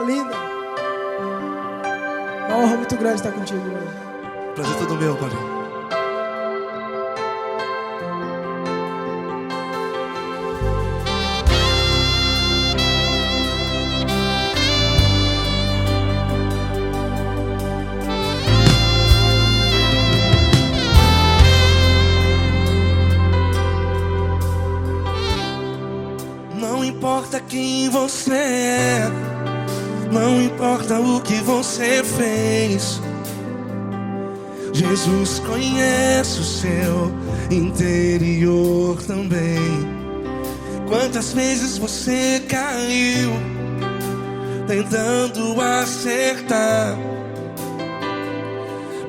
linda. Uma honra muito grande estar contigo hoje. Prazer todo meu, Paulinho. Não importa quem você é, não importa o que você fez, Jesus conhece o seu interior também. Quantas vezes você caiu tentando acertar,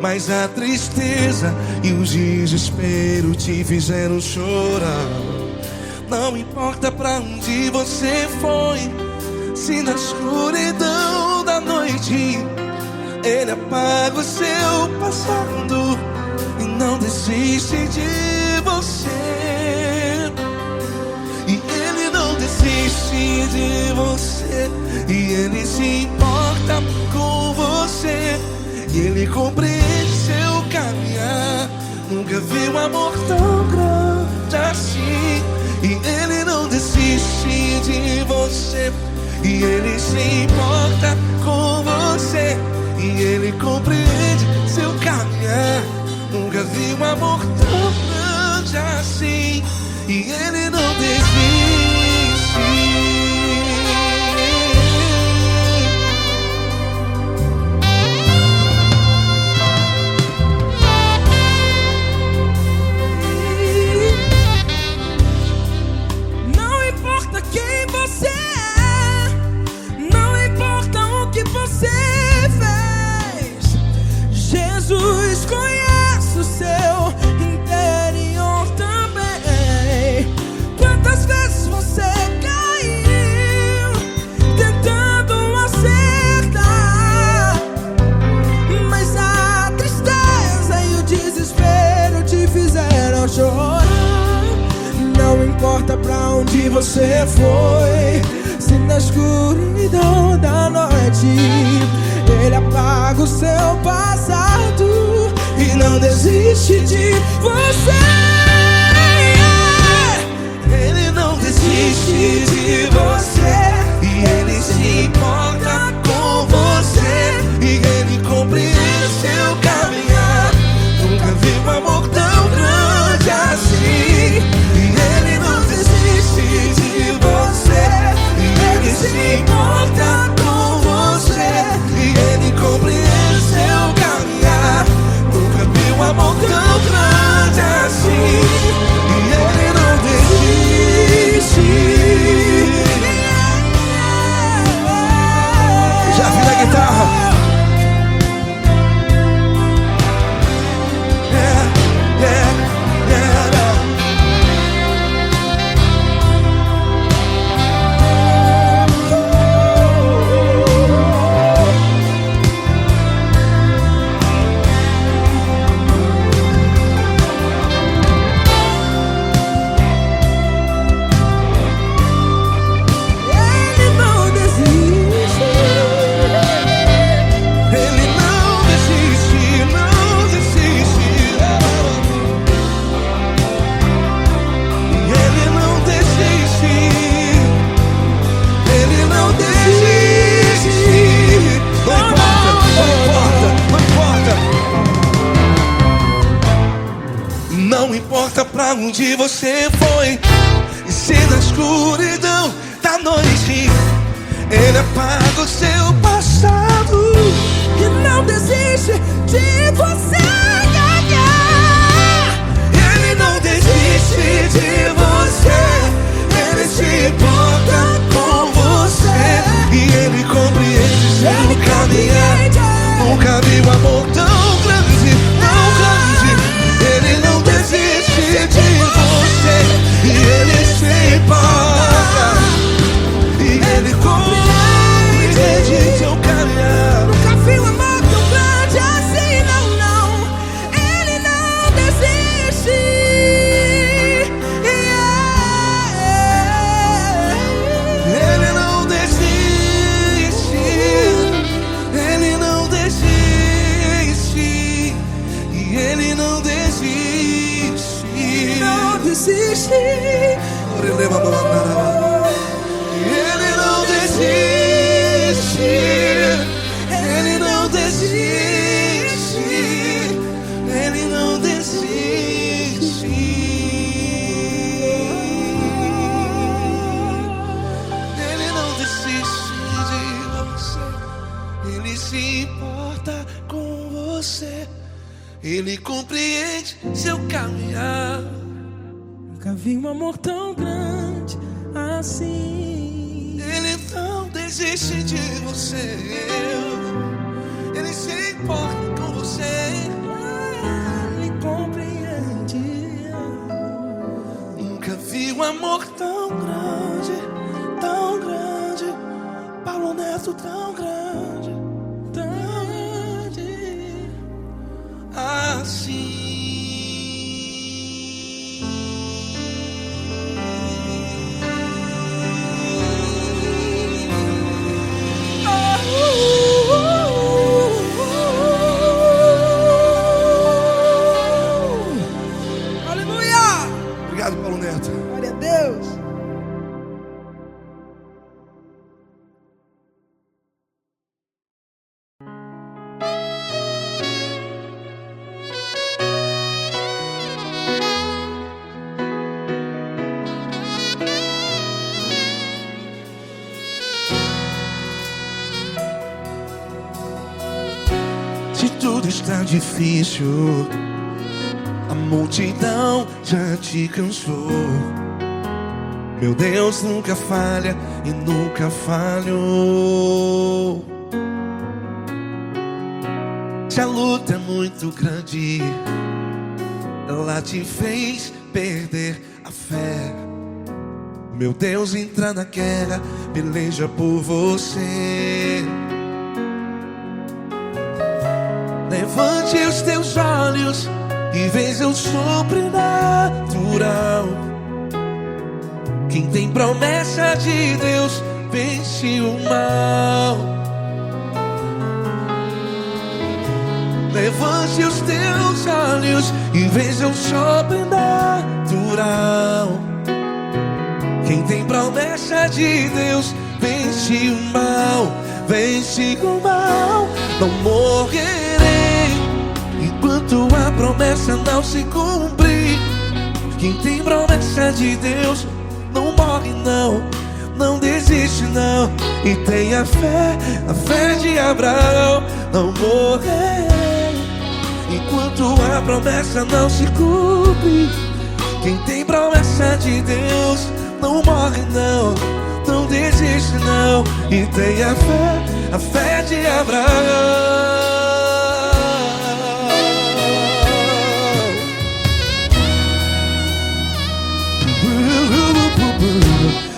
mas a tristeza e o desespero te fizeram chorar. Não importa pra onde você foi, se na escuridão da noite Ele apaga o seu passado e não desiste de você. E Ele não desiste de você, e Ele se importa com você, e Ele compreende seu caminhar. Nunca vi um amor tão grande assim. E Ele não desiste de você, e Ele se importa com você, e Ele compreende seu caminhar. Nunca vi um amor tão grande assim. E Ele não desiste. Jesus conhece o seu interior também. Quantas vezes você caiu tentando acertar, mas a tristeza e o desespero te fizeram chorar. Não importa pra onde você foi, se na escuridão da noite Ele apaga o seu passado e não desiste de você. Ele não desiste de você, e Ele se importa com você, e Ele compreende seu caminhar. Nunca vi um amor tão grande assim. E Ele não desiste de você, e Ele se importa com você, e Ele compreende seu caminhar. Nunca vi um amor tão grande assim. E Ele não desiste. Já vi na guitarra. Não importa pra onde você foi, e se na escuridão da noite Ele apaga o seu passado e não desiste de você. Ele não desiste de você, Ele se importa com você, e Ele compreende seu caminhar. Nunca vi um amor tão grande, tão grande. Ele não desiste de você, e Ele se importa, e Ele compreende Ele se importa com você. Ele compreende seu caminhar. Nunca vi um amor tão grande assim. Ele não desiste de você. Ele se importa com você. Ele compreende. Nunca vi um amor tão grande, tão grande. Paulo Neto tão grande, Grande. assim. Aleluia! Obrigado, Paulo Neto. Glória a Deus. Se tudo está difícil, a multidão já te cansou. Meu Deus nunca falha e nunca falhou. Se a luta é muito grande, ela te fez perder a fé. Meu Deus entra na guerra, peleja por você. Levante os teus olhos e veja o sobrenatural. Quem tem promessa de Deus vence o mal. Levante os teus olhos e veja o sobrenatural. Quem tem promessa de Deus vence o mal. Vence o mal. Não morrerei enquanto a promessa não se cumprir. Quem tem promessa de Deus não morre não, não desiste não. E tenha a fé de Abraão. Não morrerei enquanto a promessa não se cumpre. Quem tem promessa de Deus não morre não, não desiste não. E tenha a fé de Abraão.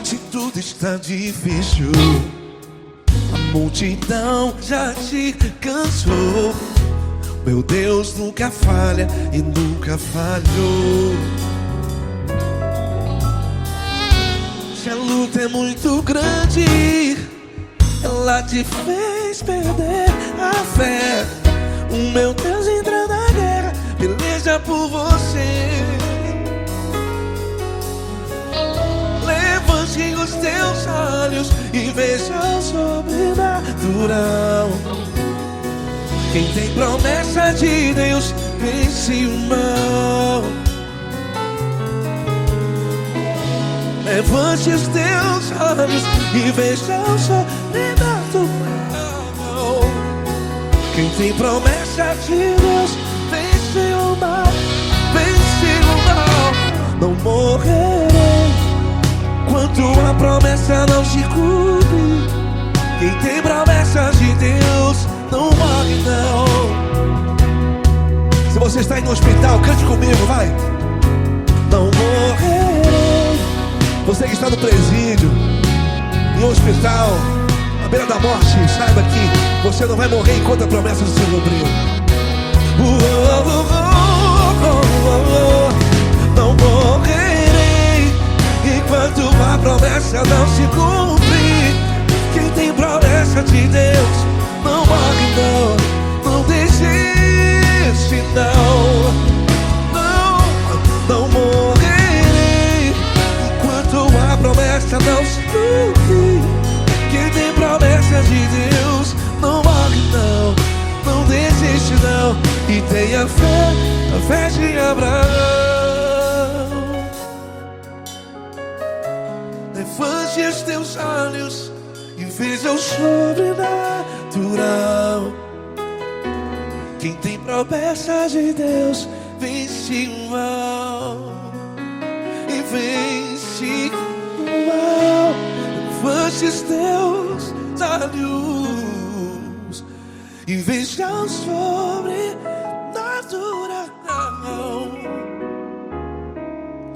Se tudo está difícil, a multidão já te cansou. Meu Deus nunca falha e nunca falhou. Se a luta é muito grande, ela te fez perder a fé. O meu Deus entra na guerra, peleja por você. Levante os teus olhos e veja o sobrenatural. Quem tem promessa de Deus vence o mal. Levante os teus olhos e veja o sobrenatural. Quem tem promessa de Deus vence o mal. Vence o mal. Não morrerei enquanto a promessa não se cumpre. Quem tem promessa de Deus não morre não. Se você está aí no hospital, cante comigo, vai. Não morrerei. Você que está no presídio, em um hospital, à beira da morte, saiba que você não vai morrer enquanto a promessa não se cumprir. Não morrerei enquanto a promessa não se cumprir. Quem tem promessa de Deus não morre não, não desiste não. Não morrerei enquanto a promessa não se cumprir. Quem tem promessa de Deus não morre não, não desiste não. E tenha a fé de Abraão. Levante os teus olhos e veja o sobrenatural. Quem tem promessas de Deus vence o mal. E vence o mal. Levantes Deus da luz e veja o sobrenatural.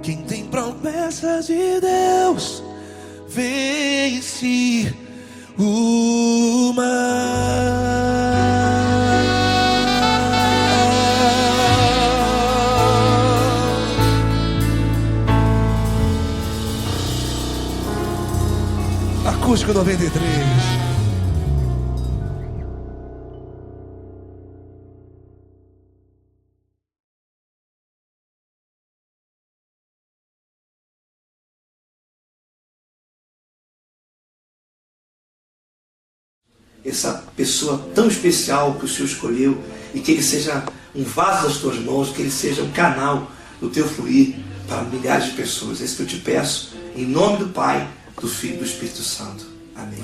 Quem tem promessas de Deus vence o mal. Acústico 93. Essa pessoa tão especial que o Senhor escolheu, e que ele seja um vaso das tuas mãos, que ele seja um canal do teu fluir para milhares de pessoas. É isso que eu te peço, em nome do Pai, do Filho e do Espírito Santo. Amém.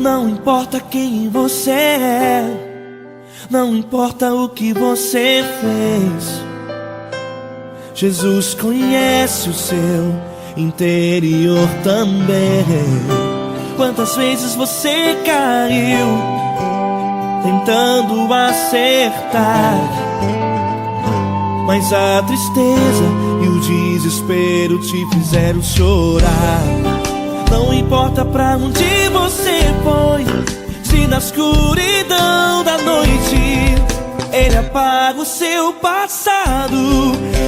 Não importa quem você é, não importa o que você fez, Jesus conhece o seu interior também. Quantas vezes você caiu tentando acertar, mas a tristeza e o desespero te fizeram chorar. Não importa pra onde você foi, se na escuridão da noite Ele apaga o seu passado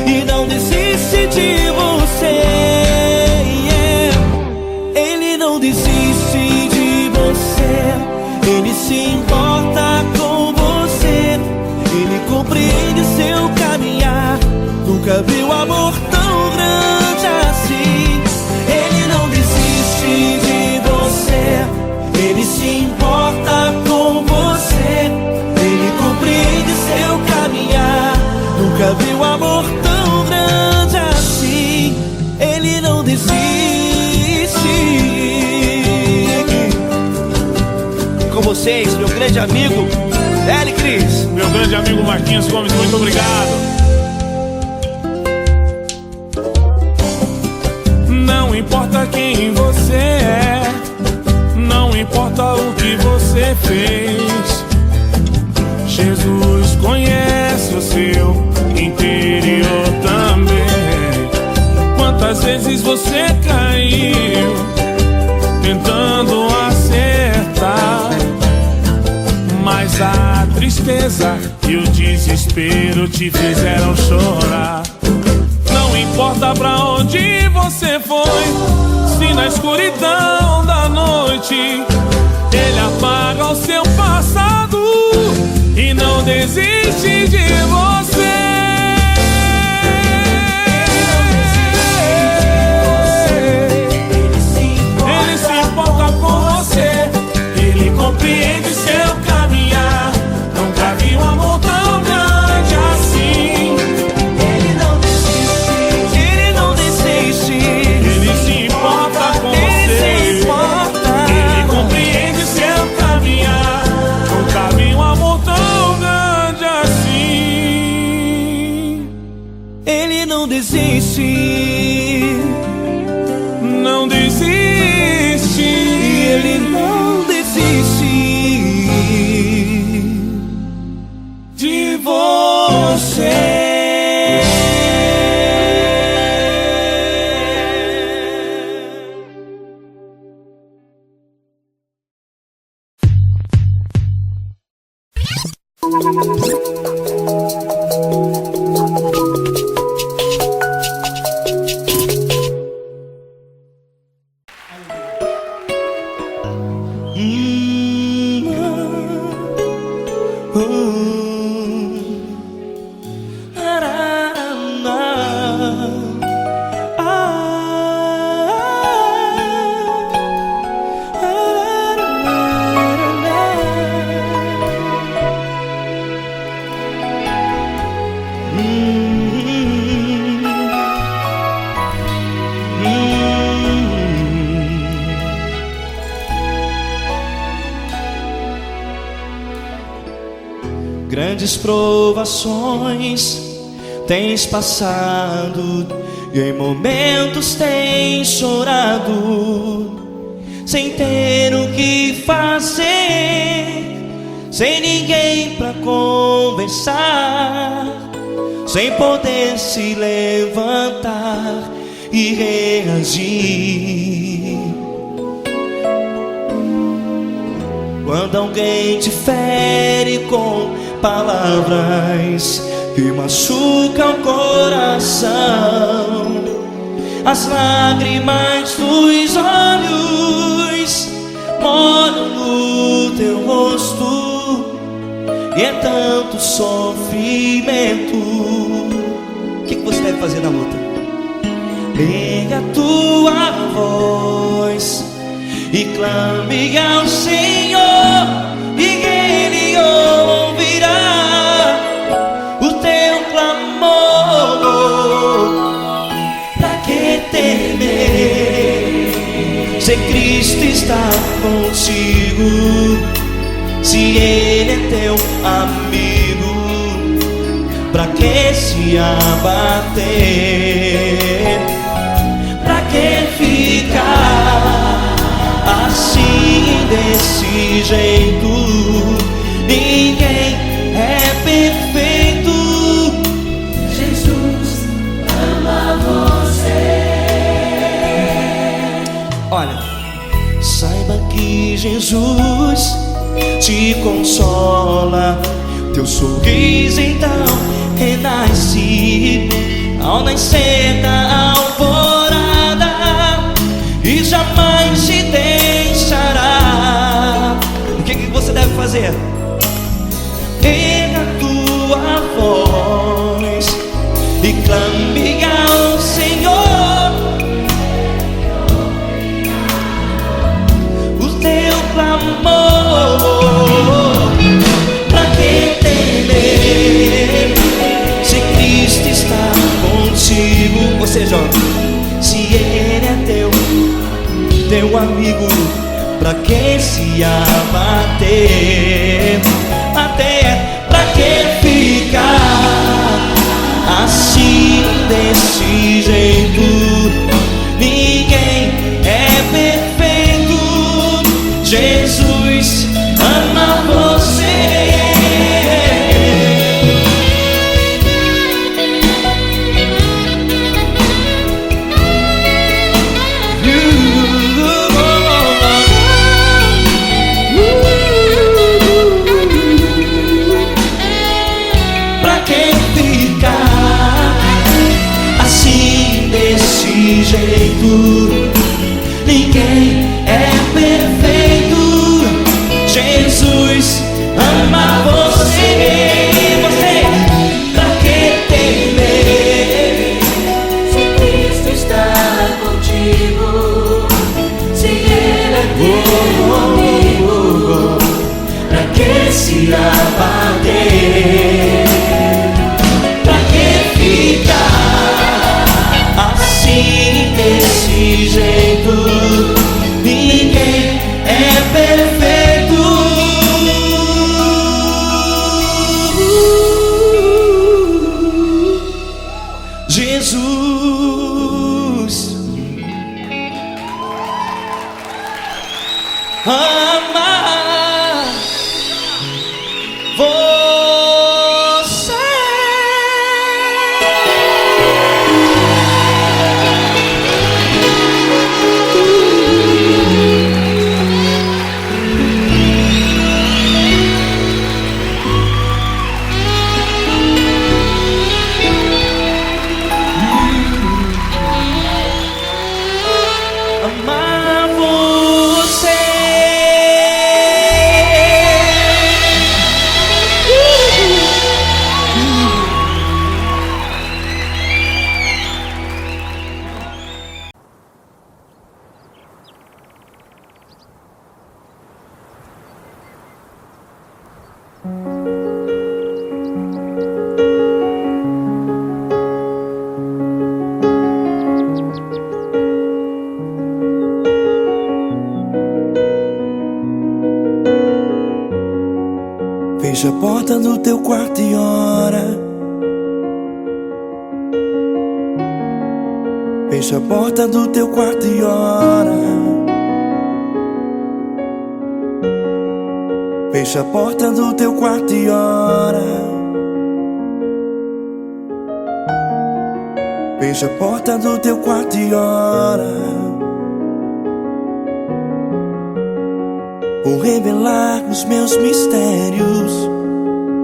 e não desiste de você. Ele não desiste de você, Ele se importa com você, Ele compreende seu caminhar. Nunca viu amor tão grande assim. Ele não desiste de você, Ele se importa com você, Ele compreende seu caminhar. Nunca viu amor tão grande assim. Ele não desiste. Com vocês, meu grande amigo L. Cris. Meu grande amigo Marquinhos Gomes, muito obrigado. Não importa quem você é, não importa o que você fez, Jesus conhece o seu interior também. Quantas vezes você caiu tentando acertar, mas a tristeza e o desespero te fizeram chorar. Não importa pra onde você foi, se na escuridão da noite Ele apaga o seu passado e não desiste de você. Ele se importa com você, Ele compreende seu caminhar. Nunca vi um amor tão grande assim. Ele não desiste, Ele não desiste. Ele se importa com você, Ele compreende seu caminhar. Nunca vi um amor tão grande assim. Ele não desiste, não desiste. Ele não desiste De você. Grandes provações tens passado e em momentos tens chorado, sem ter o que fazer, sem ninguém pra conversar, sem poder se levantar e reagir. Quando alguém te fere com palavras que machucam o coração, as lágrimas dos olhos molham no teu rosto, e é tanto sofrimento. O que você deve fazer na luta? Pega a tua voz e clame ao Senhor, e Ele ouvirá o teu clamor. Pra que temer, se Cristo está contigo, se Ele é teu amigo? Pra que se abater? Pra que ficar assim, desse jeito? Ninguém é perfeito. Jesus ama você. Olha, saiba que Jesus te consola, teu sorriso então renasce ao nascer da alvorada, e jamais te deixará. O que você deve fazer? Erga a tua voz e clame ao Senhor, o teu clamor. Pra que temer, se Cristo está contigo? Ou seja, se Ele é teu amigo, pra que se abater? Até pra que ficar assim, desse jeito? Ninguém é perfeito. Jesus ama você. Jeito, ninguém é perfeito. Jesus ama você. Pra que temer, se Cristo está contigo, se Ele é teu amigo? Pra que se abater? Pra que ficar assim, desse jeito? Ninguém é perfeito. Jesus ama você. Amar você. Fecha a porta do teu quarto e ora. Fecha a porta do teu quarto e ora. Fecha a porta do teu quarto e ora. Fecha a porta do teu quarto e ora. Vou revelar os meus mistérios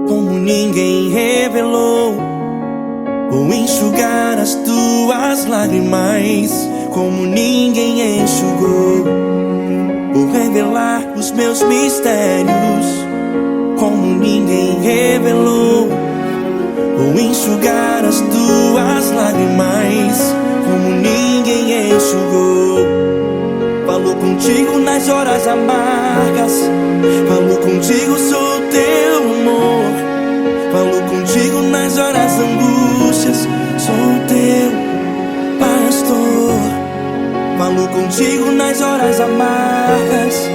como ninguém revelou. Vou enxugar as tuas lágrimas como ninguém enxugou. Vou revelar os meus mistérios como ninguém revelou. Vou enxugar as tuas lágrimas como ninguém enxugou. Falo contigo nas horas amargas, falo contigo, sou teu amor. Falo contigo nas horas angústias, sou teu pastor. Falo contigo nas horas amargas,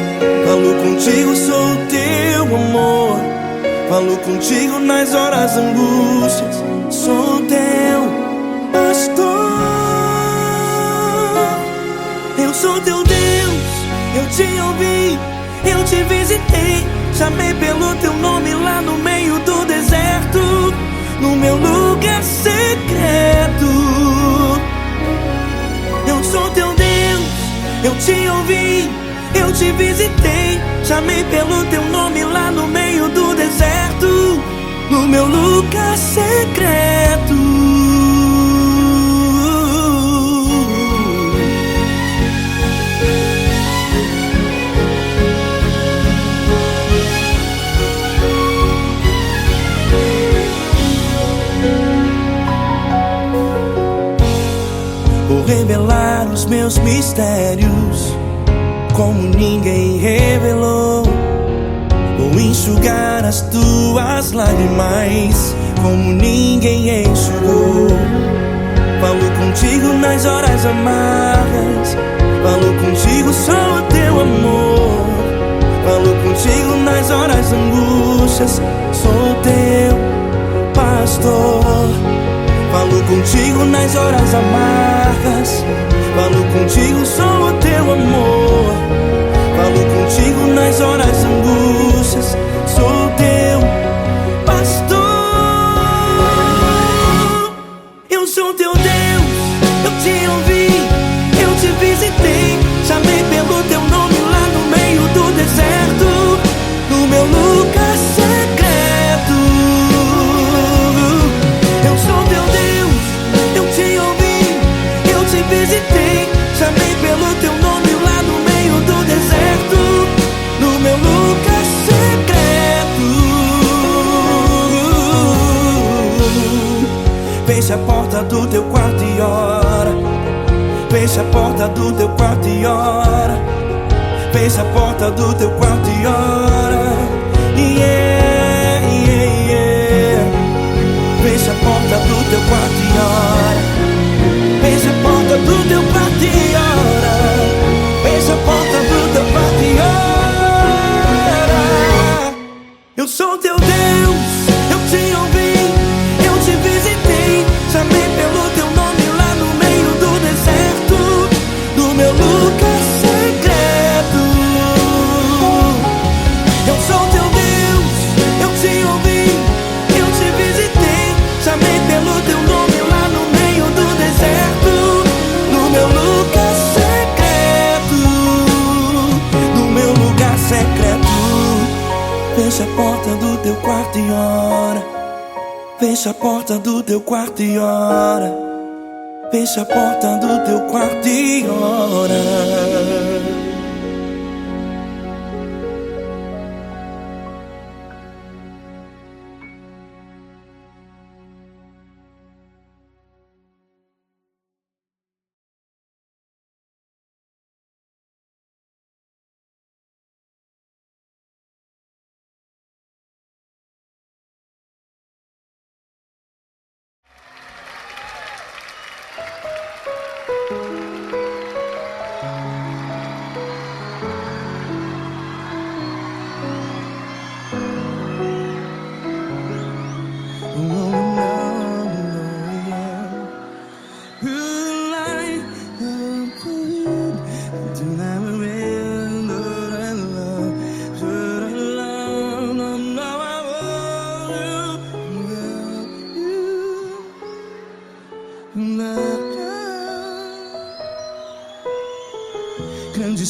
falo contigo, sou teu amor. Falo contigo nas horas angústias, sou teu pastor. Eu sou teu Deus, eu te ouvi, eu te visitei. Chamei pelo teu nome lá no meio do deserto, no meu lugar secreto. Eu sou teu Deus, eu te ouvi, eu te visitei. Chamei pelo teu nome lá no meio do deserto, no meu lugar secreto. Vou revelar os meus mistérios como ninguém revelou. Vou enxugar as tuas lágrimas como ninguém enxugou. Falo contigo nas horas amargas, falo contigo, sou teu amor. Falo contigo nas horas angústias, sou teu pastor. Falo contigo nas horas amargas, falo contigo, sou teu amor. Falo contigo nas horas angústias, sou teu pastor. Eu sou teu Deus, eu te ouvi, eu te visitei. Chamei pelo teu nome lá no meio do deserto, no meu lugar secreto. Eu sou teu Deus, eu te ouvi, eu te visitei. Chamei pelo teu nome lá no meio do deserto, no meu lugar secreto. Fecha a porta do teu quarto e ora. Fecha a porta do teu quarto e ora. Fecha a porta do teu quarto e ora. Yeah, yeah, yeah. Fecha a porta do teu quarto e ora. Fecha a porta do teu quarto e ora. Fecha a porta do teu quarto e ora. Eu sou teu Deus, eu te ouvi, eu te visitei. Chamei pelo teu nome lá no meio do deserto, no meu lugar secreto. Eu sou teu Deus, eu te ouvi, eu te visitei. Chamei pelo teu nome lá no meio do deserto, no meu lugar secreto, no meu lugar secreto. Fecha a porta do teu quarto e ora. Fecha a porta do teu quarto e ora. Fecha a porta do teu quarto e ora.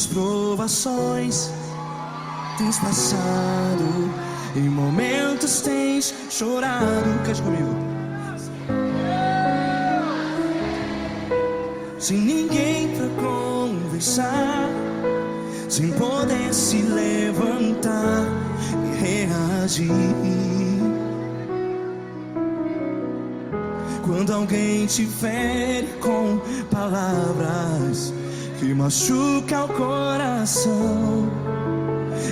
grandes provações tens passado, em momentos tens chorado. Cante comigo. Sem ninguém pra conversar, sem poder se levantar e reagir. Quando alguém te fere com palavras que machucam o coração,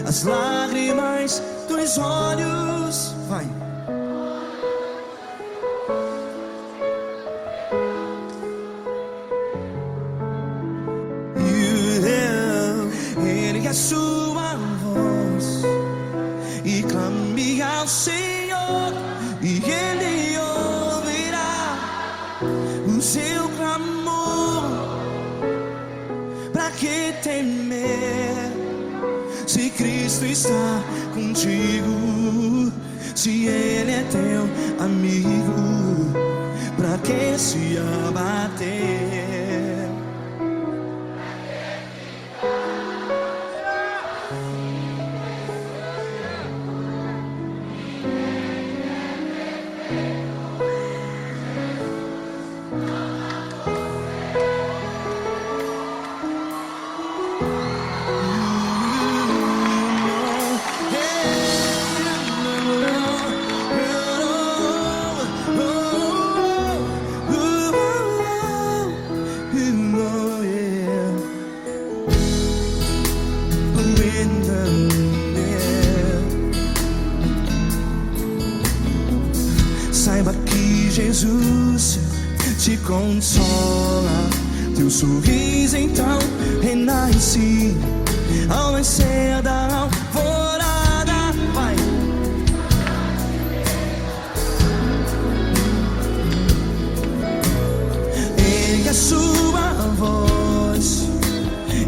as lágrimas dos olhos, vai. Ergue a sua voz e clame ao Senhor, e Ele ouvirá o seu clamor. Pra que temer, se Cristo está contigo? Se Ele é teu amigo, pra que se abater? Saiba que Jesus te consola, teu sorriso então renasce ao nascer da alvorada. Vai. Ergue a sua voz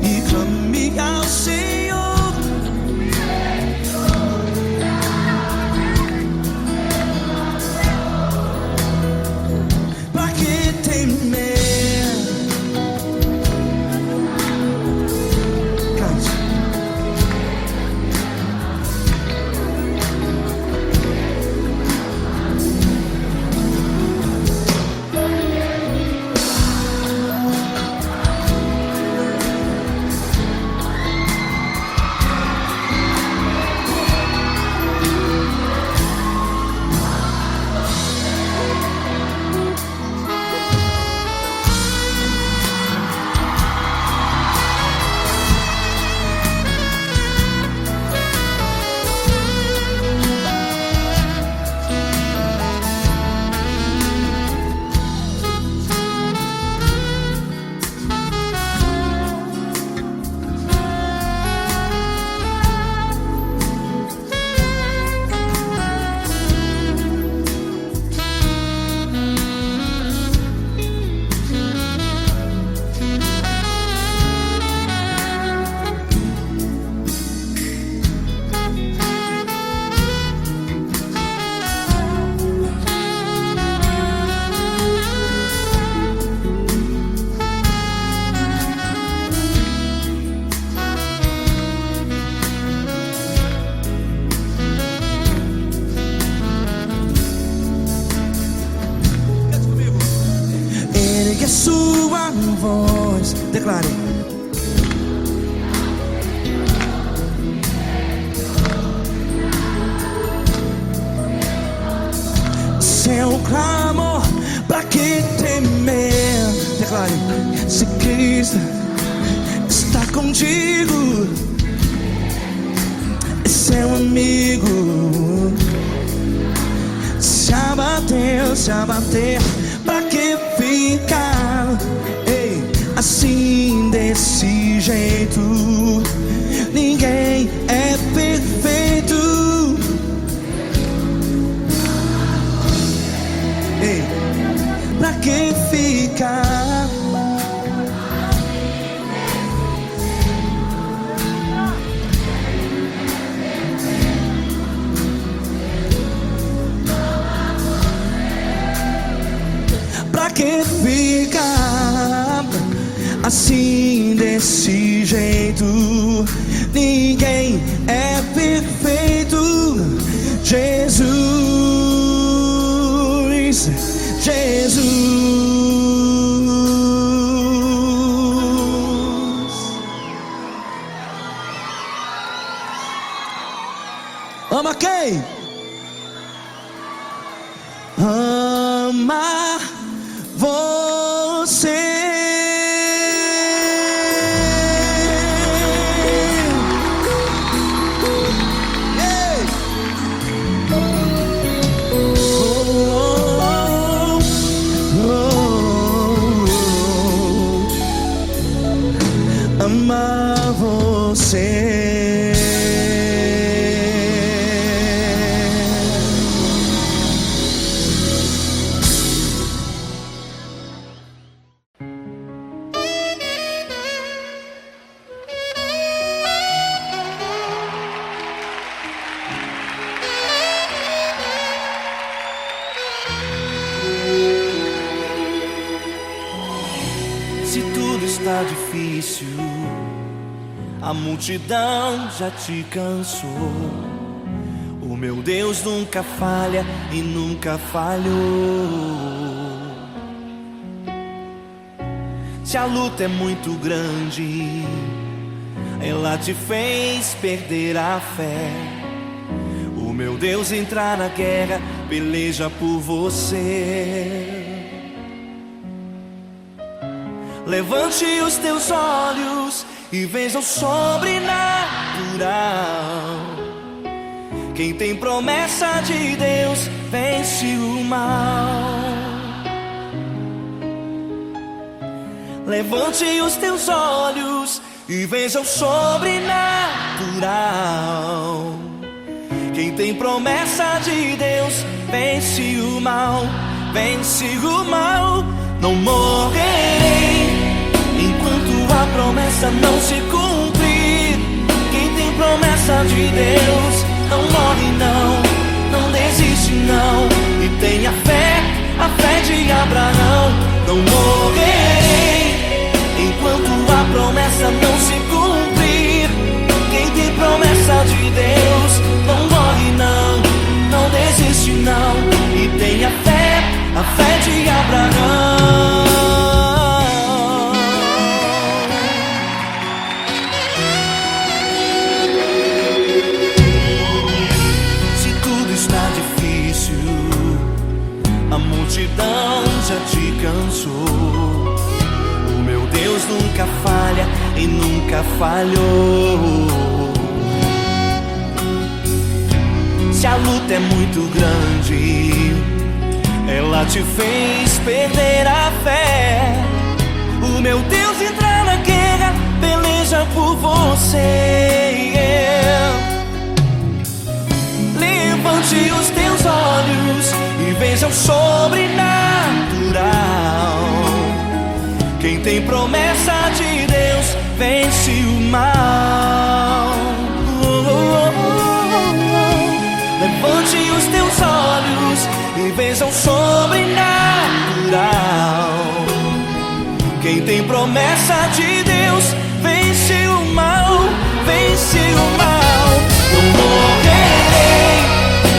e clame ao Senhor. Ergue a sua voz, declare. Seu clamor, pra que temer? Declare. Se Cristo está contigo, é seu amigo. Se abater, pra que ficar, ei, assim desse jeito? Ninguém é perfeito. Ei, pra que ficar? Pra que ficar assim desse jeito? perfeito, ninguém é perfeito. Jesus, Jesus. Ama quem? Ama você. Ei! Amar você. Se tudo está difícil, a multidão já te cansou. O meu Deus nunca falha e nunca falhou. Se a luta é muito grande, ela te fez perder a fé. O meu Deus entra na guerra, peleja por você. Levante os teus olhos e veja o sobrenatural. Quem tem promessa de Deus vence o mal. Levante os teus olhos e veja o sobrenatural. Quem tem promessa de Deus vence o mal, vence o mal. Não morrerei enquanto a promessa não se cumprir. Quem tem promessa de Deus não morre não, não desiste não. E tenha fé, a fé de Abraão. Não morrerei enquanto a promessa não se cumprir. Quem tem promessa de Deus não morre não, não desiste não. E tenha fé, a fé de Abraão. Se tudo está difícil, a multidão já te cansou. O meu Deus nunca falha e nunca falhou. Se a luta é muito grande, ela te fez perder a fé. O meu Deus entra na guerra, peleja por você. Levante os teus olhos e veja o sobrenatural. Quem tem promessa de Deus vence o mal. Levante os teus olhos e veja o sobrenatural. Quem tem promessa de Deus vence o mal, vence o mal. Não morrerei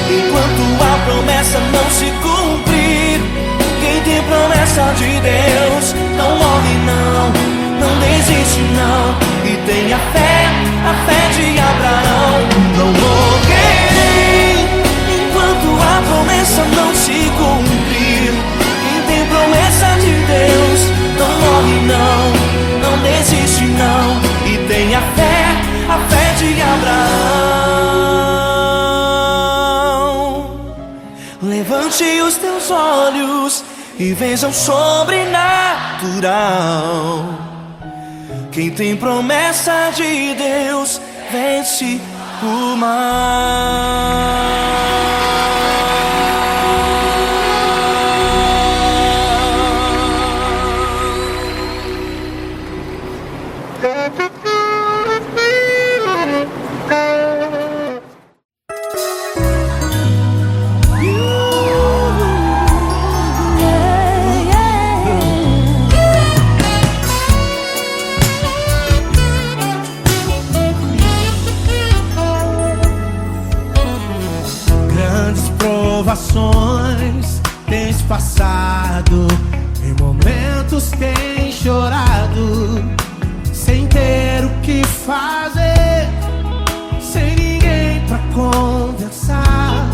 enquanto a promessa não se cumprir. Quem tem promessa de Deus não morre não, não desiste não. E tenha fé, a fé de Abraão. Não morrerei enquanto a promessa não se cumprir. Quem tem promessa de Deus não morre não, não desiste não. E tenha fé, a fé de Abraão. Levante os teus olhos e veja o sobrenatural. Quem tem promessa de Deus vence o mal. passado, em momentos tem chorado, sem ter o que fazer, sem ninguém pra conversar,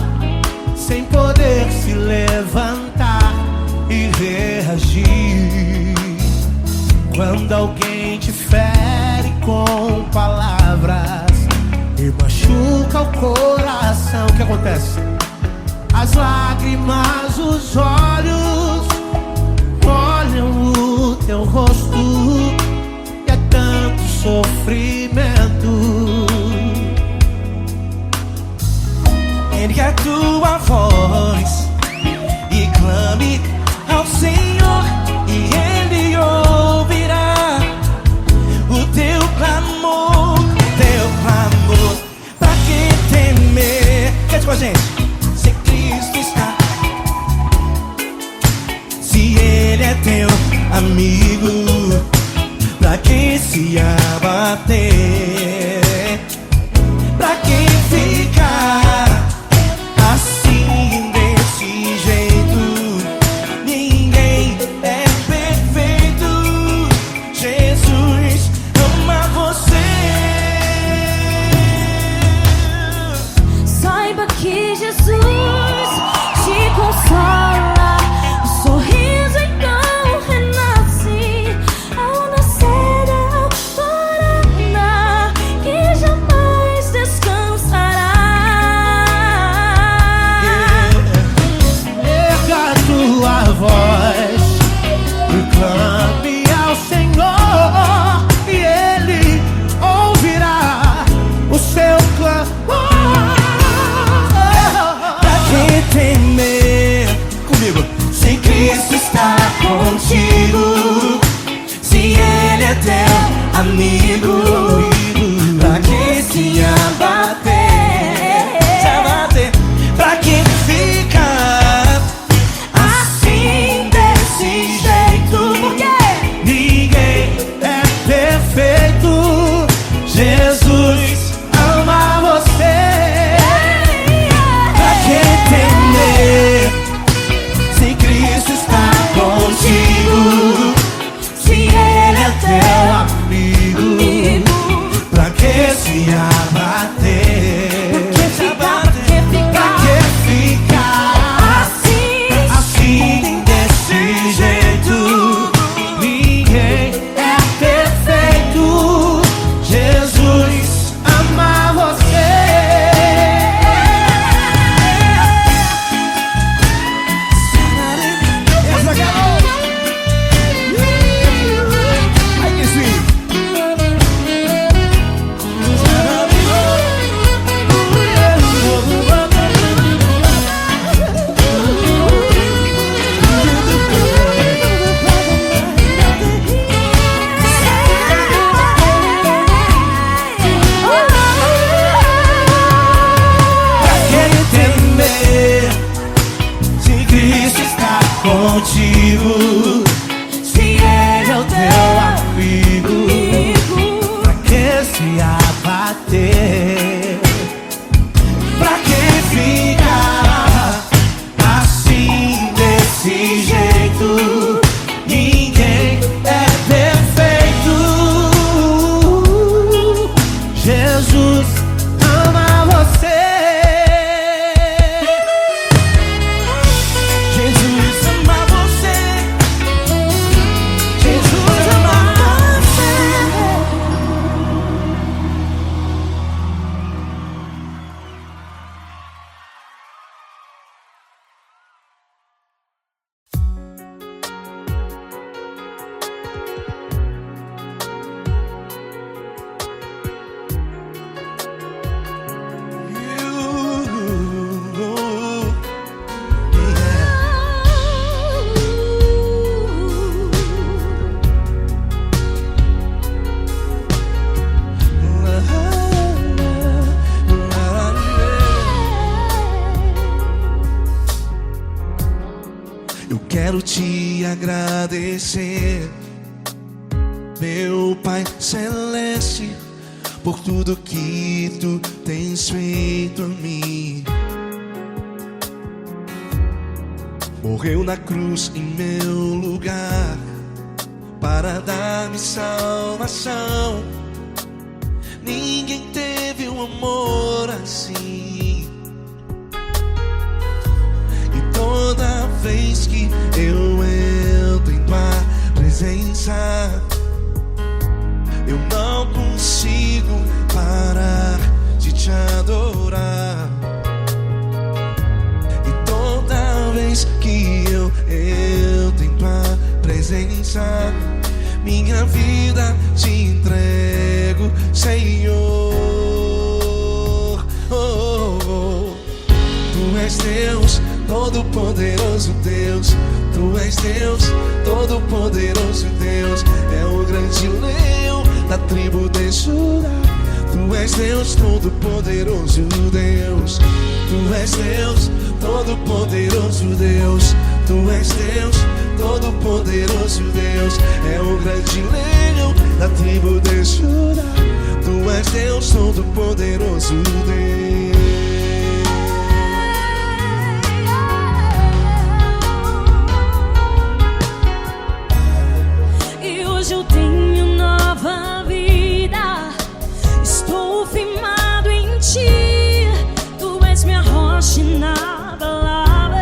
sem poder se levantar e reagir. Quando alguém te fere com palavras e machuca o coração, o que acontece? As lágrimas, os olhos olham o teu rosto e é tanto sofrimento. Ergue a tua voz e clame ao Senhor e Ele ouvirá o teu clamor, pra que temer? Cante com a gente. Se Cristo está, se Ele é teu amigo, pra que se abater? Pra que ficar assim desse jeito? Ninguém é perfeito. Jesus ama você. Saiba que Jesus te consola, o sorriso então renasce ao nascer da alvorada, que jamais descansará. Erga a tua voz e clame ao Senhor e Ele ouvirá o seu clamor. Pra que temer? Comigo. Se Cristo está contigo, se Ele é teu amigo, pra que se abater? Se abater. Pra que ficar assim desse jeito? Porque ninguém é perfeito. Jesus ama você. Pra que temer? Se Cristo está contigo, se Ele é teu amigo, pra que se abater? Pra que ficar assim desse jeito? Ninguém é perfeito. Jesus ama você. Essa garota. Ai, que sweet. Pra que temer? Se Cristo está contigo, se Ele é o teu amigo, pra que se abater? Pra que ficar assim desse jeito? Ninguém é perfeito. Jesus ama você. Jesus ama você. Jesus ama você. Eu quero te agradecer, meu Pai Celeste, por tudo que tu tens feito a mim. morreu na cruz em meu lugar para dar-me salvação. Ninguém teve um amor assim. E toda vez que eu entro em tua presença, eu não consigo parar de te adorar. E toda vez que eu entro em tua presença, minha vida te entrego, Senhor. Oh, oh, oh. Tu és Deus, Todo-Poderoso Deus. Tu és Deus, Todo-Poderoso Deus. É o grande leão da tribo de Judá. Tu és Deus, Todo-Poderoso Deus. Tu és Deus, Todo-Poderoso Deus. Tu és Deus, Todo-Poderoso Deus. É o grande leão da tribo de Judá. Tu és Deus, Todo-Poderoso Deus. E hoje eu tenho nova vida. Estou firmado em ti. Tu és minha rocha inabalável.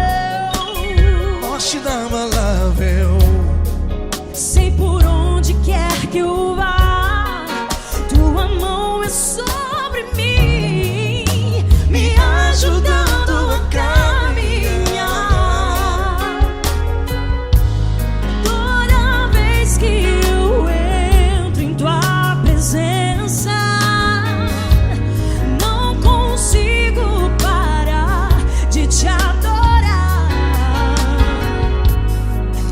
Rocha inabalável. Sei por onde quer que eu vá, tua mão é sobre mim, me ajudando a caminhar. Toda vez que eu entro em tua presença, não consigo parar de te adorar.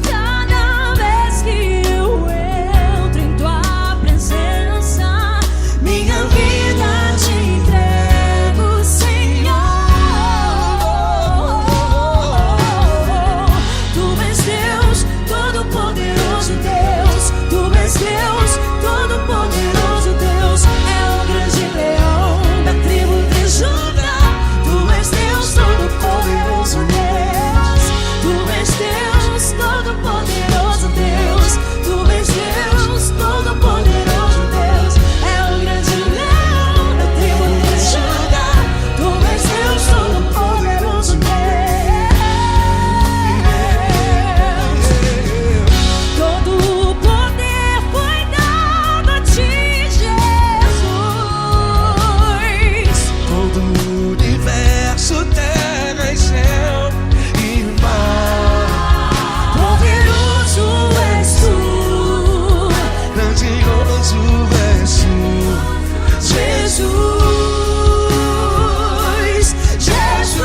Cada vez que eu entro em tua presença, minha vida te entrego, Senhor. Tu és Deus, Todo-Poderoso Deus. Tu és Deus, Todo-Poderoso Deus. É o grande leão da tribo de Judá. Tu és Deus, Todo-Poderoso Deus. Tu és Deus, Todo-Poderoso Deus. Tu és Deus, Todo-Poderoso Deus. É o grande leão da tribo de Judá. Tu és Deus, Todo-Poderoso Deus. Todo o poder foi dado a ti, Jesus. Todo o universo, terra e céu e mar. Poderoso és tu, Grandioso és tu, Jesus. Jesus.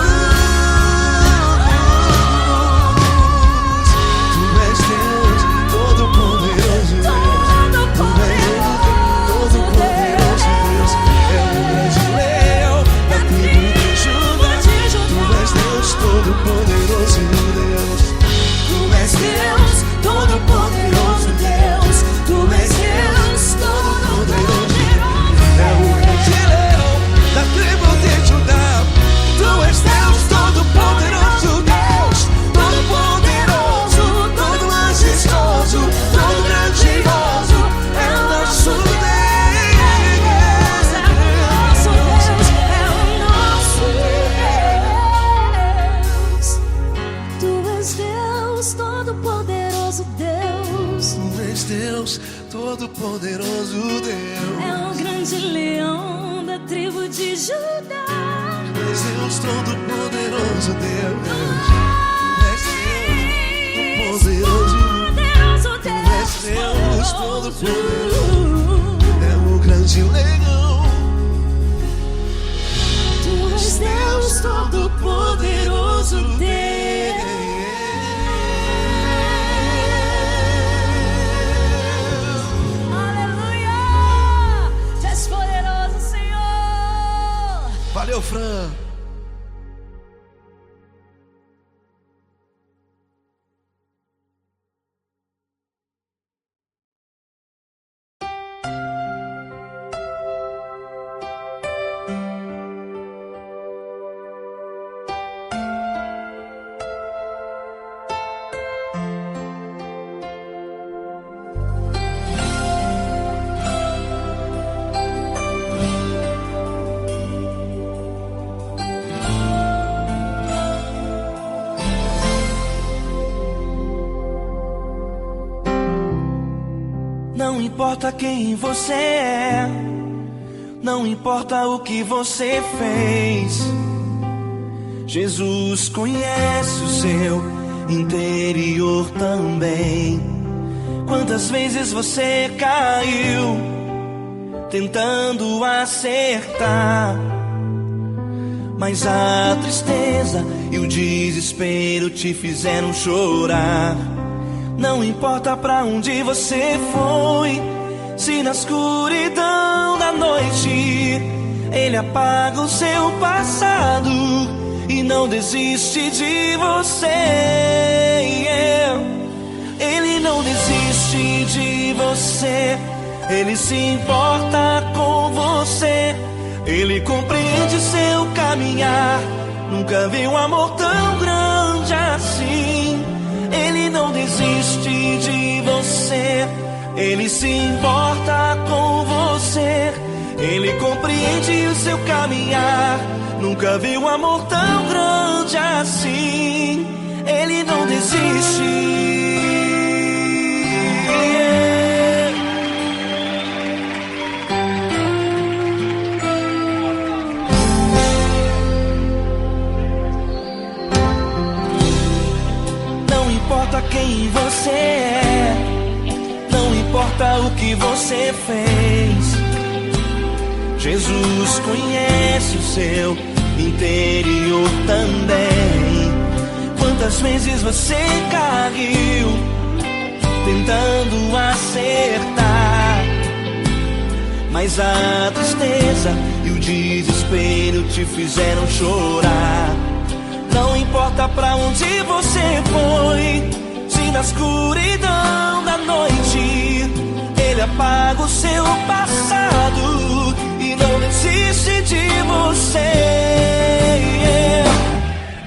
Tu és Deus, Todo-Poderoso Deus. Tu és Deus, Todo-Poderoso Deus. É o grande leão da tribo de Judá. Tu és Deus, Todo-Poderoso Deus. Tu és Deus, Todo-Poderoso Deus. Tu és Deus, Todo-Poderoso. É o grande leão da tribo de Judá. Tu és Deus, Todo-Poderoso Deus. Todo-Poderoso, todo majestoso, todo grandioso. É o nosso Deus. Nosso Deus é o nosso Deus. Tu és Deus, Todo-Poderoso Deus. Tu és Deus, Todo-Poderoso Deus. É o grande leão da tribo de Judá. Tu és Deus, Todo-Poderoso Deus. Tu és Deus, Todo-Poderoso. Poderoso Tu és Deus, Deus. Todo-Poderoso. É o grande leão. Tu és Deus, Todo-Poderoso Deus. Aleluia! Tu és poderoso, Senhor. Valeu, Fran. importa quem você é, não importa o que você fez, Jesus conhece o seu interior também. Quantas vezes você caiu tentando acertar, mas a tristeza e o desespero te fizeram chorar. Não importa pra onde você foi, se na escuridão da noite Ele apaga o seu passado e não desiste de você. Ele não desiste de você, Ele se importa com você, Ele compreende seu caminhar. Nunca vi um amor tão grande assim. Ele não desiste de você, Ele se importa com você, Ele compreende o seu caminhar. Nunca vi um amor tão grande assim. Ele não desiste. Não importa quem você é, não importa o que você fez, Jesus conhece o seu interior também. Quantas vezes você caiu tentando acertar, mas a tristeza e o desespero te fizeram chorar. Não importa pra onde você foi, se na escuridão da noite Ele apaga o seu passado e não desiste de você.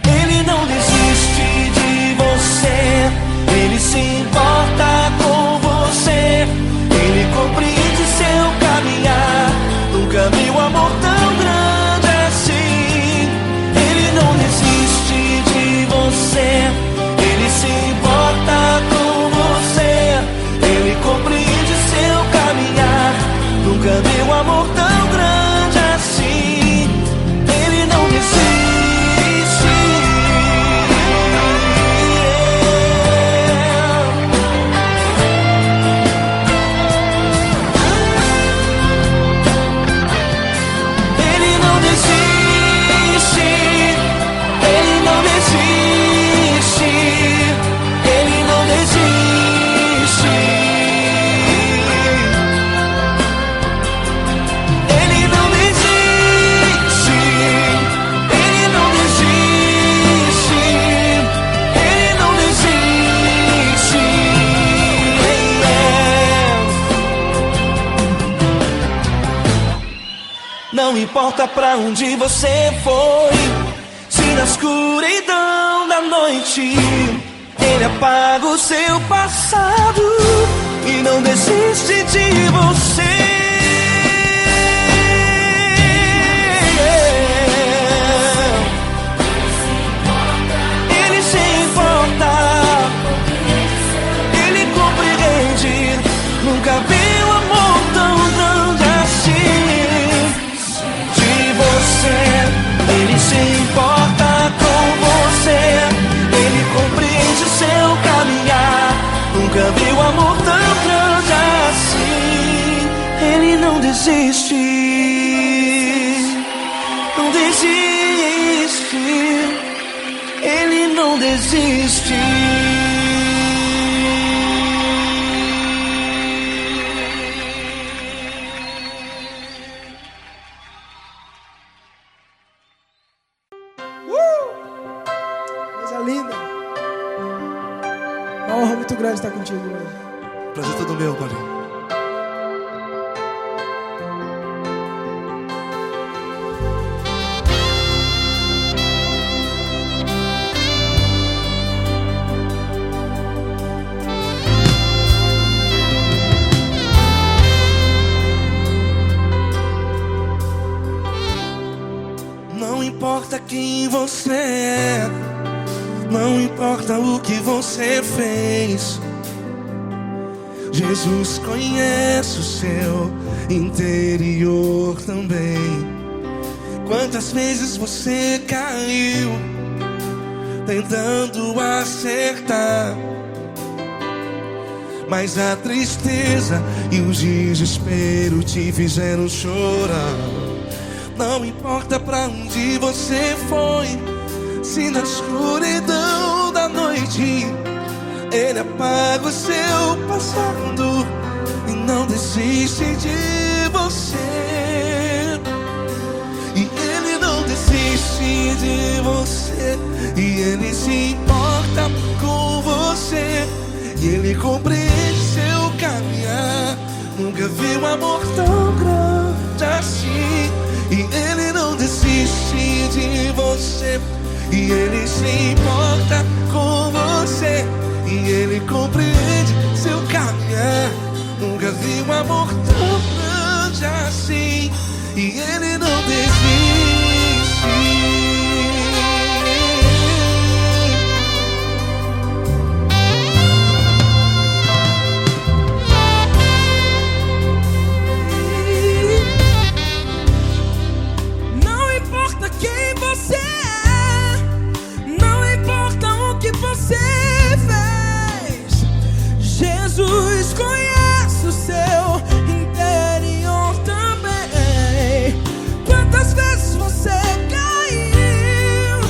Ele não desiste de você, Ele se importa com você, Ele compreende seu caminhar. Nunca vi um amor tão grande assim. Ele não desiste de você, Ele se importa com você, Ele compreende seu caminhar. Nunca vi um amor tão grande assim. Ele não desiste. Ele não desiste. Ele não desiste. Ele não desiste. Ele não desiste. Ele não desiste. Ele não desiste. Não importa pra onde você foi, se na escuridão da noite Ele apaga o seu passado e não desiste de você. Ele se importa, Ele compreende. Nunca vi um amor tão grande assim. De você, Ele se importa com você, Ele compreende seu caminhar. Nunca vi um amor tão grande assim. Ele não desiste, não desiste. Ele não desiste. Coisa linda. Uma honra muito grande estar contigo hoje. Prazer todo meu, Paulinho. Não importa quem você é, não importa o que você fez, Jesus conhece o seu interior também. Quantas vezes você caiu tentando acertar, mas a tristeza e o desespero te fizeram chorar. Não importa pra onde você foi, se na escuridão da noite Ele apaga o seu passado e não desiste de você. E Ele não desiste de você, e Ele se importa com você, e Ele compreende seu caminhar. Nunca vi um amor tão grande assim. E Ele não desiste de você, e Ele se importa com você, e Ele compreende seu caminhar. Nunca vi um amor tão grande assim. E Ele não desiste. Não importa quem você é, não importa o que você fez, Jesus conhece o seu interior também. Quantas vezes você caiu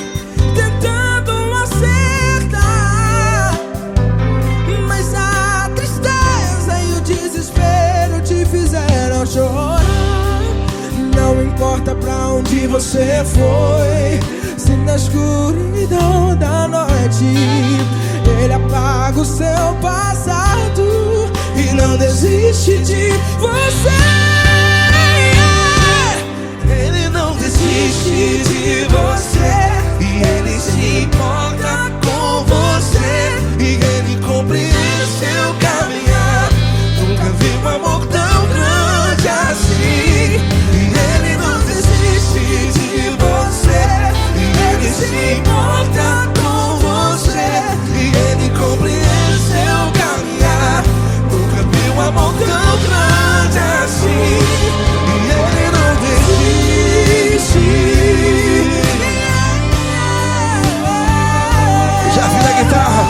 tentando acertar, mas a tristeza e o desespero te fizeram chorar. Não importa pra onde você foi, se na escuridão da noite Ele apaga o seu passado e não desiste de você. Ele não desiste de você, e Ele se importa com você, e Ele compreende seu caminhar. Nunca vi um amor tão grande assim. E Ele não desiste de você, e Ele se importa com você, e Ele compreende seu caminhar. Nunca vi um amor tão grande assim. E Ele não desiste. Já vi na guitarra.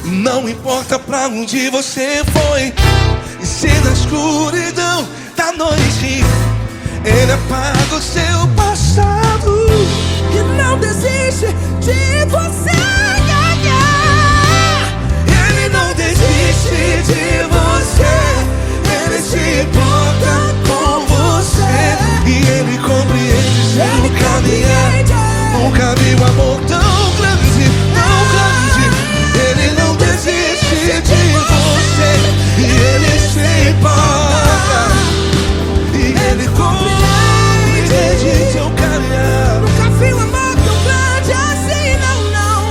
Não importa pra onde você foi, e se na escuridão da noite Ele apaga o seu passado E não desiste de você. Ele não desiste de você, Ele se importa com você, e Ele compreende seu caminhar. Nunca vi um amor tão grande, tão grande. Ele não desiste de você, e Ele se importa, e Ele compreende seu caminhar. Nunca vi um amor tão grande assim, não, não.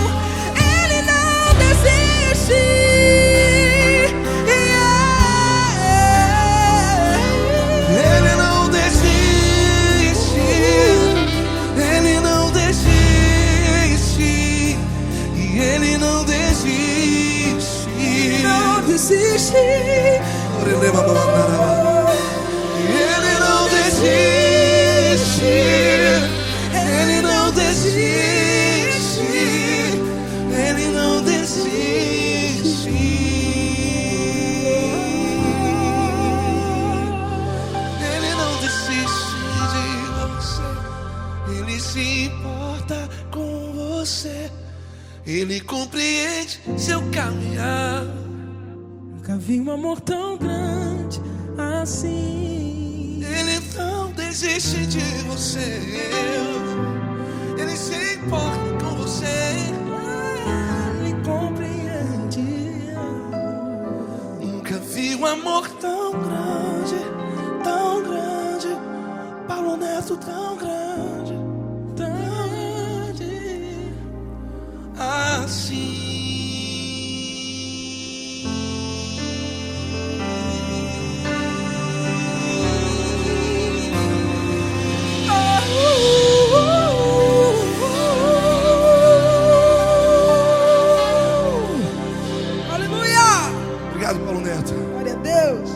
Ele compreende seu caminhar. Nunca vi um amor tão grande assim. Ele não desiste de você. Ele se importa com você. Ele compreende. Nunca vi um amor tão grande, tão grande. Paulo Neto tão grande, Grande. assim. Aleluia! Obrigado, Paulo Neto. Glória a Deus.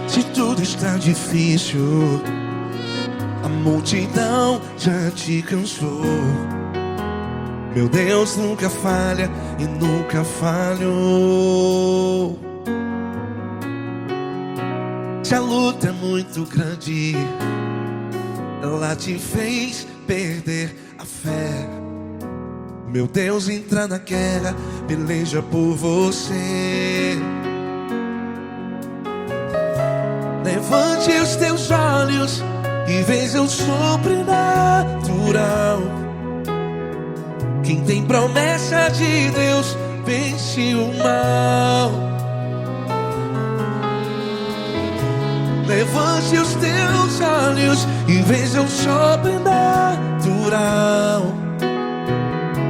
Se tudo está difícil, a multidão já te cansou. Meu Deus nunca falha e nunca falhou. Se a luta é muito grande, ela te fez perder a fé. Meu Deus entra na guerra, peleja por você. Levante os teus olhos e veja o sobrenatural. Quem tem promessa de Deus vence o mal. Levante os teus olhos e veja o sobrenatural.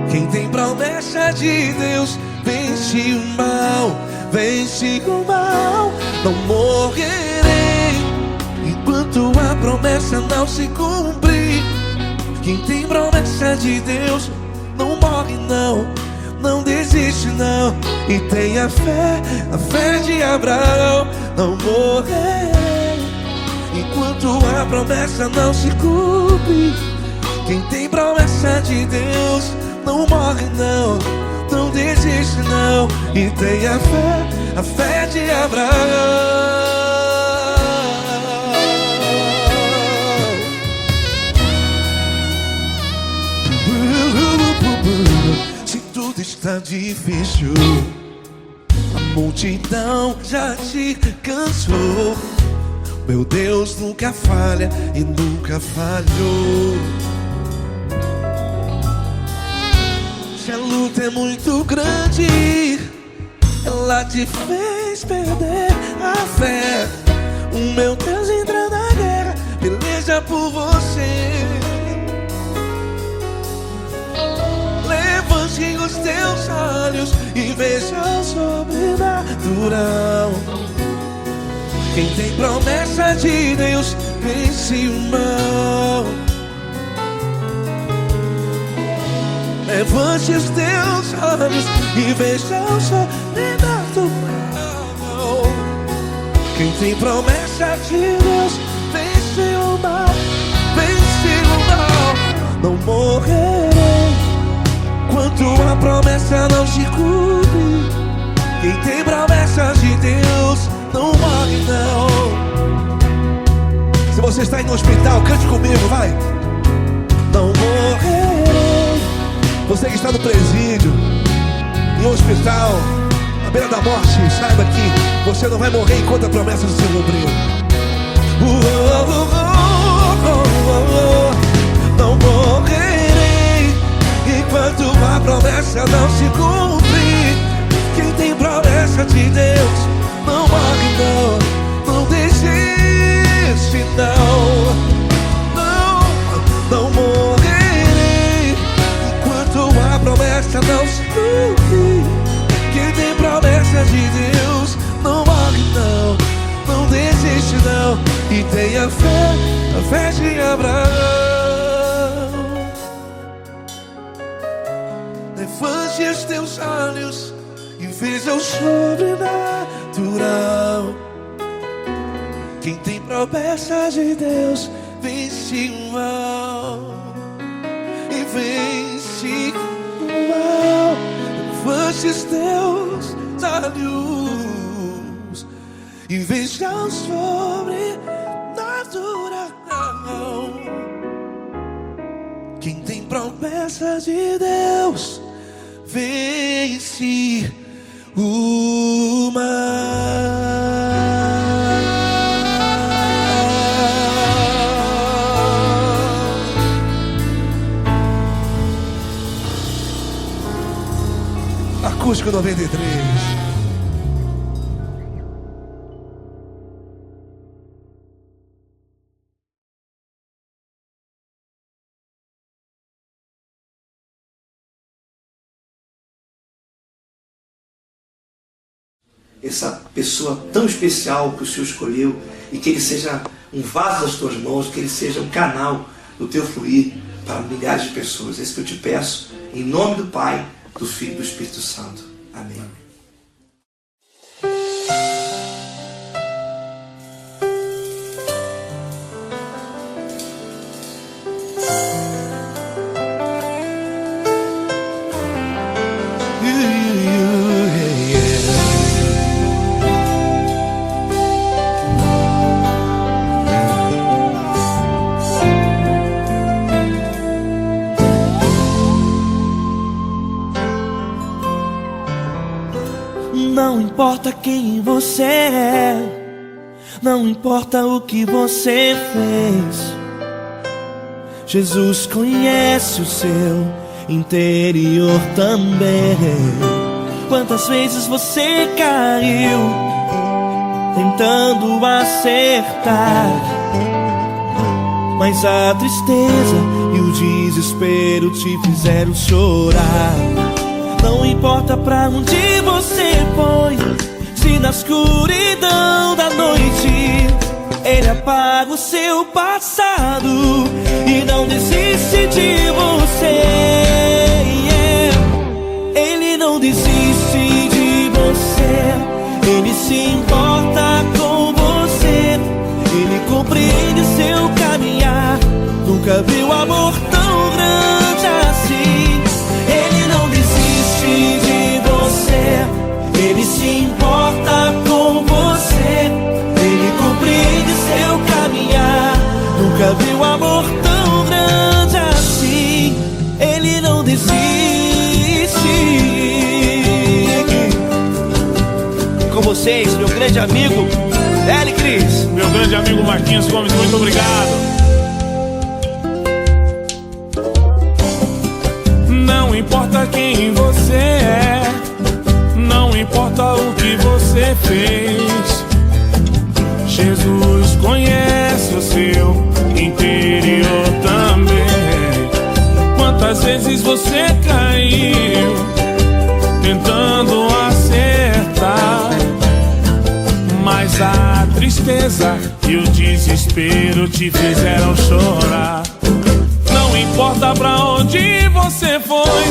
Quem tem promessa de Deus vence o mal. Vence o mal. Não morrerei enquanto a promessa não se cumprir. Quem tem promessa de Deus não morre não, não desiste não. E tenha a fé de Abraão. Não morrerei enquanto a promessa não se cumpre. Quem tem promessa de Deus não morre não, não desiste não. E tenha a fé de Abraão. Se tudo está difícil, a multidão já te cansou. Meu Deus nunca falha e nunca falhou. Se a luta é muito grande, ela te fez perder a fé. O meu Deus entra na guerra, peleja por você. Levante os teus olhos e veja o sobrenatural. Quem tem promessa de Deus vence o mal. Levante os teus olhos e veja o sobrenatural. Quem tem promessa de Deus vence o mal. Vence o mal. Não morrerei enquanto a promessa não se cumpre. Quem tem promessa de Deus não morre não. Se você está aí no hospital, cante comigo, vai. Não morrerei. Você que está no presídio, em um hospital, à beira da morte, saiba que você não vai morrer enquanto a promessa não se cumprir. Não morrerei enquanto a promessa não se cumprir. Quem tem promessa de Deus não morre não, não desiste não. Não morrerei enquanto a promessa não se cumprir. Quem tem promessa de Deus não morre não, não desiste não. E tenha a fé de Abraão. Levante os teus olhos e veja o sobrenatural. Quem tem promessa promessas de Deus vence o mal. E vence o mal. Levantes Deus da luz e veja o sobrenatural. Quem tem promessas de Deus vence o mal. Acústico 93. Essa pessoa tão especial que o Senhor escolheu, e que ele seja um vaso das tuas mãos, que ele seja um canal do teu fluir para milhares de pessoas. É isso que eu te peço, em nome do Pai, do Filho e do Espírito Santo. Amém. Não importa quem você é, não importa o que você fez, Jesus conhece o seu interior também. Quantas vezes você caiu tentando acertar, mas a tristeza e o desespero te fizeram chorar. Não importa pra onde você foi, se na escuridão da noite Ele apaga o seu passado e não desiste de você. Ele não desiste de você, Ele se importa com você, Ele compreende seu caminhar. Nunca viu amor tão grande assim. Ele não desiste de você, Ele se importa com você, Ele compreende seu caminhar. Nunca viu amor tão grande assim. Ele não desiste. Com vocês, meu grande amigo L. Cris. Meu grande amigo Marquinhos Gomes, muito obrigado. Não importa quem você é, não importa o que você fez, Jesus conhece o seu interior também. Quantas vezes você caiu tentando acertar, mas a tristeza e o desespero te fizeram chorar. Não importa pra onde você foi,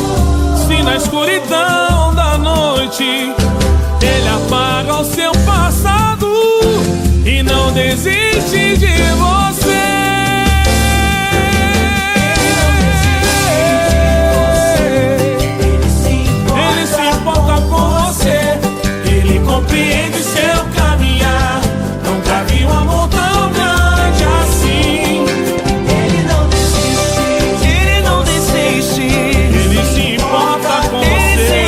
se na escuridão da noite Ele apaga o seu passado e não desiste de você. Ele se importa com você, Ele compreende seu caminhar. Nunca vi um amor tão grande assim. Ele não desiste, Ele não desiste. Ele se importa com você,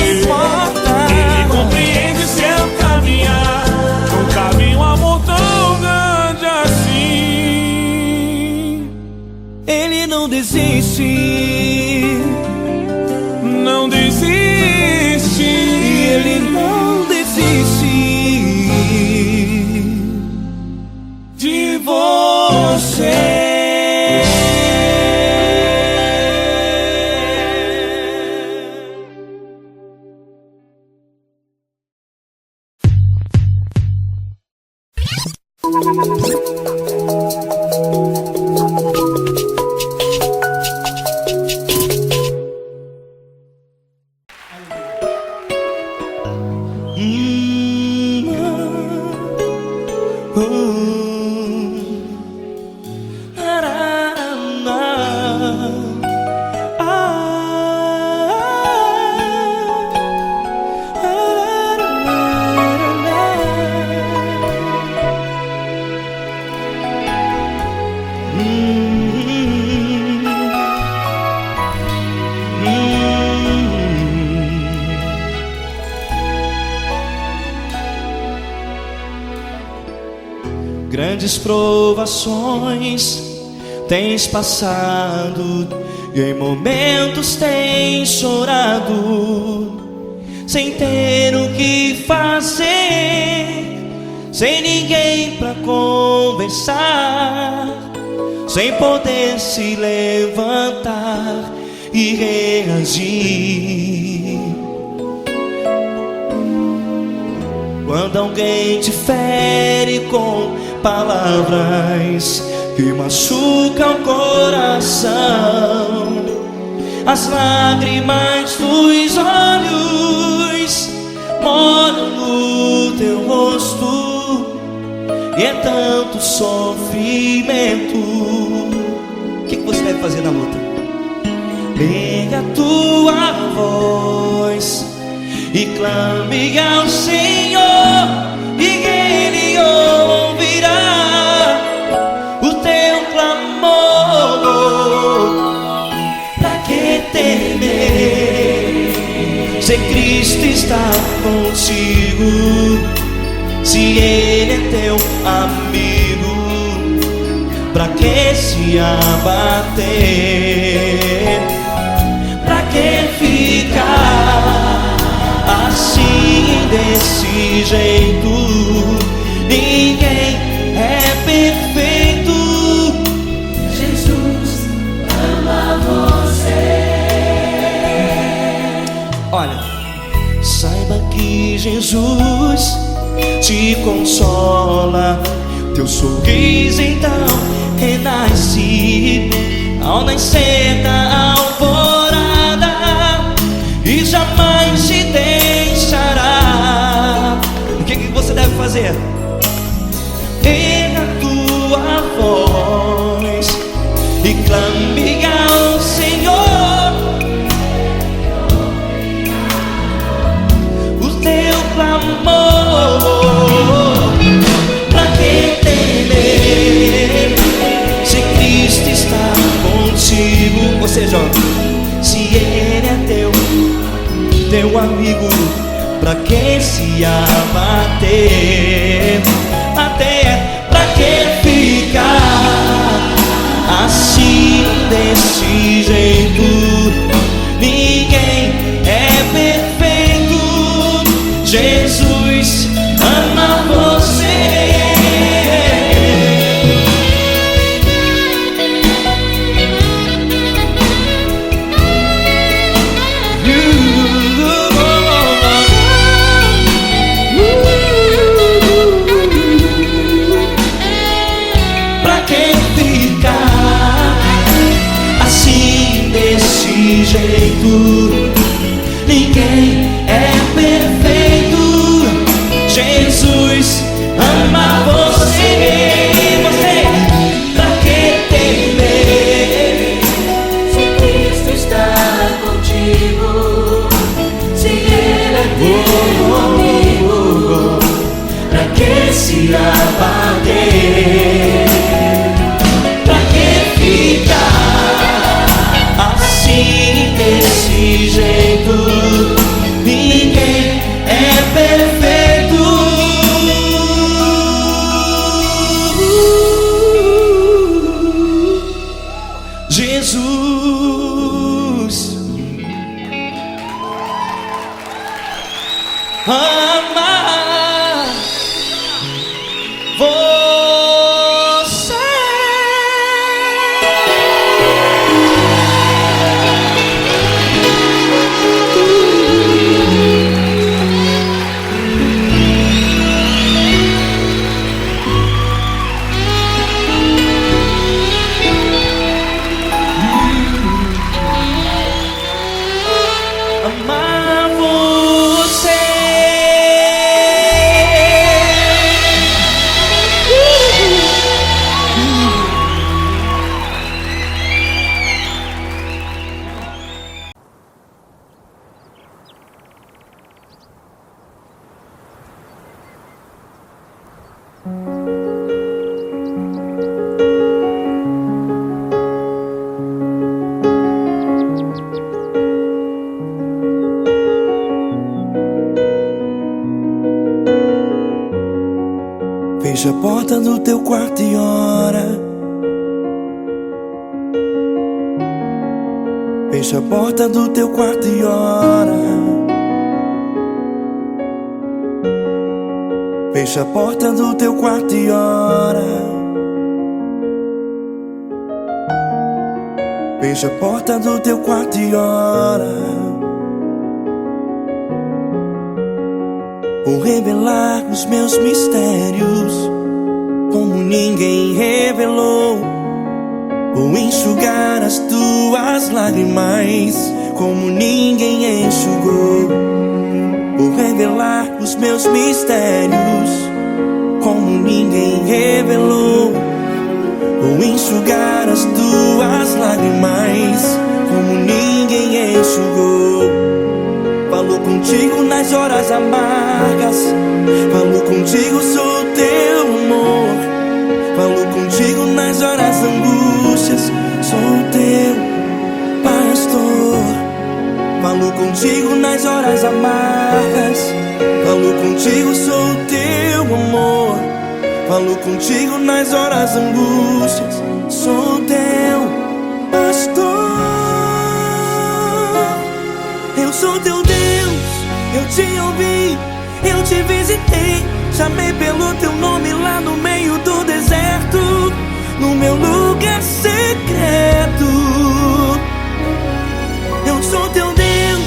Ele compreende seu caminhar. Nunca vi um amor tão grande assim. Ele não desiste, Não desiste. Ele não desiste De você. grandes provações tens passado, e em momentos tens chorado, sem ter o que fazer, sem ninguém pra conversar, sem poder se levantar e reagir. Quando alguém te fere com palavras que machucam o coração, as lágrimas dos olhos molham no teu rosto, e é tanto sofrimento. O que você deve fazer na luta? Pega a tua voz e clame ao Senhor, e Ele ouvirá o teu clamor. Pra que temer, se Cristo está contigo, se Ele é teu amigo? Pra que se abater? Pra que ficar assim, desse jeito? Ninguém é perfeito. Jesus ama você. Olha, saiba que Jesus te consola, teu sorriso então renasce ao nascer da alvorada, e jamais te deixará. O que você deve fazer? Erga a tua voz e clame ao Senhor, o teu clamor. Pra que temer, se Cristo está contigo? Ou seja, se Ele é teu amigo, pra que se abater? Até pra que ficar assim, desse jeito? Ninguém é perfeito. Jesus ama você. Jeito, ninguém é perfeito. Jesus ama você. Pra que temer, se Cristo está contigo, se Ele é teu amigo? pra que se abater? Pra que ficar assim, desse jeito? Ninguém é perfeito. Jesus ama você. Amar você. Fecha a porta do teu quarto e ora. Fecha a porta do teu quarto e ora. Fecha a porta do teu quarto e ora. Fecha a porta do teu quarto e ora. Vou revelar os meus mistérios como ninguém revelou. Vou enxugar as tuas lágrimas como ninguém enxugou. Vou revelar os meus mistérios como ninguém revelou. Vou enxugar as tuas lágrimas como ninguém enxugou. Falo contigo nas horas amargas, falo contigo, sou teu amor. Falo contigo nas horas angústias, sou teu pastor. Falo contigo nas horas amargas, falo contigo, sou teu amor. Falo contigo nas horas angústias, sou teu pastor. Eu sou teu Deus, eu te ouvi, eu te visitei. Chamei pelo teu nome lá no meio do deserto, no meu lugar secreto. Eu sou teu Deus,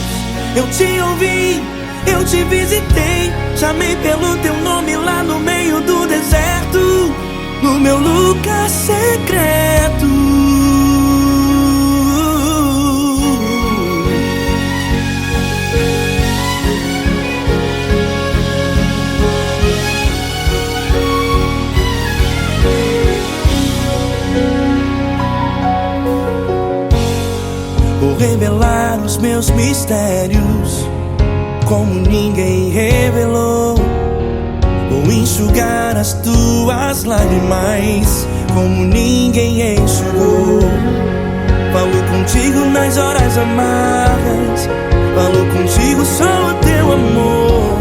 eu te ouvi, eu te visitei. Chamei pelo teu nome lá no meio do deserto, no meu lugar secreto. Vou revelar os meus mistérios como ninguém revelou. Vou enxugar as tuas lágrimas como ninguém enxugou. Falo contigo nas horas amargas, falo contigo, sou teu amor.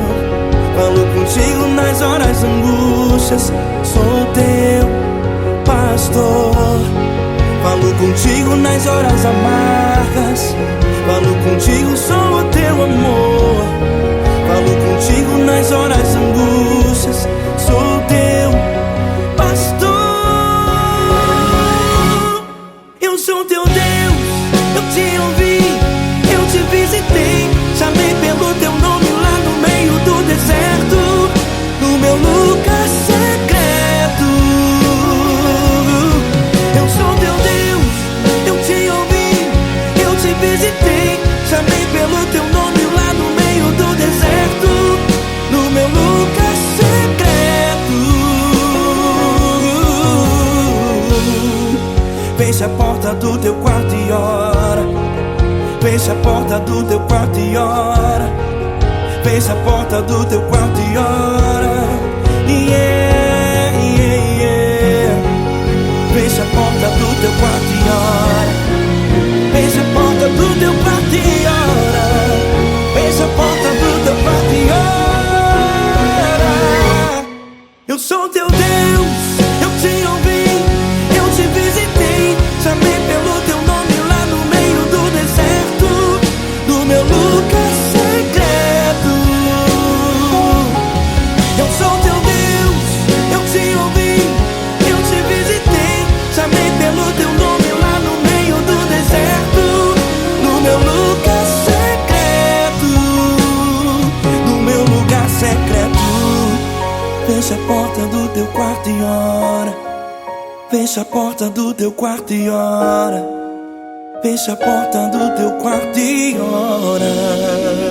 Falo contigo nas horas angústias, sou teu pastor. Falo contigo nas horas amargas, falo contigo, sou teu amor. Falo contigo nas horas angústias, sou teu pastor. Eu sou teu Deus, eu te ouvi, eu te visitei. Chamei pelo teu nome lá no meio do deserto, no meu lugar secreto. Eu sou teu Deus, eu te ouvi, eu te visitei. Chamei pelo teu nome lá no meio do deserto, no meu lugar secreto. Fecha a porta do teu quarto e ora. Fecha a porta do teu quarto e ora. Fecha a porta do teu quarto e ora. Yeah, yeah, yeah. Fecha a porta do teu quarto e ora. Fecha a porta do teu quarto e ora. Fecha a porta do teu quarto e ora. Eu sou teu Deus, eu te ouvi, eu te visitei. Chamei pelo teu nome lá no meio do deserto, no meu lugar secreto. Eu sou teu Deus, eu te ouvi, eu te visitei. Chamei pelo teu nome lá no meio do deserto, no meu lugar secreto, no meu lugar secreto. Fecha a porta do teu quarto e ora. Fecha a porta do teu quarto e ora. Fecha a porta do teu quarto e ora.